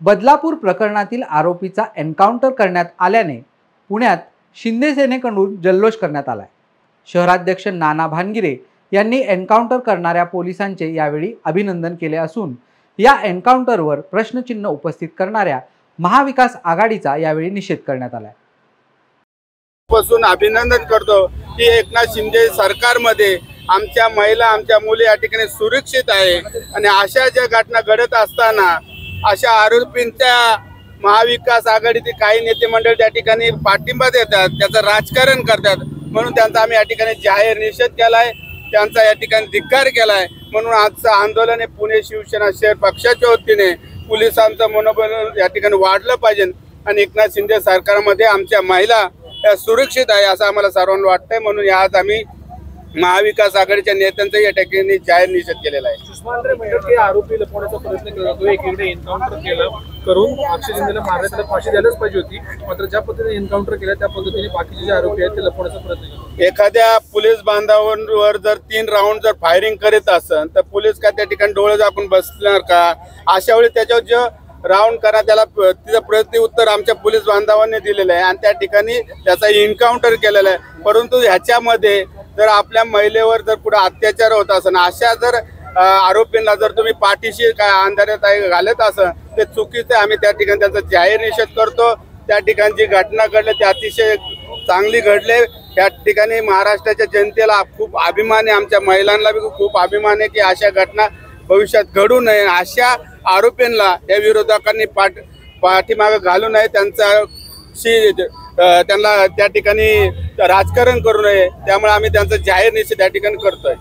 बदलापूर प्रकरणातील आरोपीचा एन्काउंटर करण्यात आल्याने पुण्यात शिंदे सेनेकडून जल्लोष करण्यात आलाय। शहराध्यक्ष नाना भानगिरे यांनी एन्काउंटर करणाऱ्या पोलिसांचे यावेळी अभिनंदन केले असून या एन्काउंटरवर प्रश्नचिन्ह उपस्थित करणाऱ्या महाविकास आघाडीचा यावेळी निषेध करण्यात आलाय। पासून अभिनंदन करतो की एकनाथ शिंदे सरकारमध्ये आमच्या महिला आमच्या मुली या ठिकाणी सुरक्षित आहे आणि अशा ज्या घटना घडत असताना अशा आरोपींच्या महाविकास आघाडीतील काही नेते मंडळ त्या ठिकाणी पाठिंबा देतात, त्याचं राजकारण करतात। म्हणून त्यांचा आम्ही या ठिकाणी जाहीर निषेध केलाय, त्यांचा या ठिकाणी धिक्कार केलाय। म्हणून आजचं आंदोलन हे पुणे शिवसेना शहर पक्षाच्या वतीने पोलिसांचं मनोबल या ठिकाणी वाढलं पाहिजे आणि एकनाथ शिंदे सरकारमध्ये आमच्या महिला या सुरक्षित आहे असं आम्हाला सर्वांना वाटतंय। म्हणून आज आम्ही महाविकास आघाडीच्या नेत्यांचा या ठिकाणी जाहीर निषेध केलेला आहे। सुषमांद्रे म्हणतात की आरोपी लपवण्याचा प्रयत्न केला जातो, एकीकडे एन्काउंटर केलं करून अक्षय शिंदेला मारण्यात त्याला फाशी द्यायलाच पाहिजे होती, मात्र ज्या पद्धतीने एन्काउंटर केलं त्या पद्धतीने बाकीचे जे आरोपी आहेत ते लपवण्याचा प्रयत्न केला। एखाद्या पोलीस बांधावर जर 3 राऊंड जर फायरिंग करीत असेल तर पोलीस का त्या ठिकाणी डोळे झाकून बसणार का? अशा वेळी त्याच्यावर जो राऊंड करा त्याला तिचं प्रत्युत्तर आमच्या पोलीस बांधवांनी दिलेलं आहे आणि त्या ठिकाणी त्याचा एन्काउंटर केलेला आहे। परंतु ह्याच्यामध्ये जर आपल्या महिलेवर जर पुढे अत्याचार होत असेल, अशा जर आरोपींना जर तुम्ही पाठीशी काय अंधारात घालत असेल ते चुकीचं आहे। आम्ही त्या ठिकाणी त्यांचा जाहीर निषेध करतो। त्या ठिकाणी जी घटना घडली ती अतिशय चांगली घडले। त्या ठिकाणी महाराष्ट्राच्या जनतेला खूप अभिमान आहे, आमच्या महिलांना बी खूप अभिमान आहे की अशा घटना भविष्यात घडू नये। अशा आरोपींना या विरोधकांनी पाठीमागे घालू नये, त्यांना त्या ठिकाणी राजकारण करू नये। त्यामुळे आम्ही त्यांचा जाहीर निषेध त्या ठिकाणी करतोय।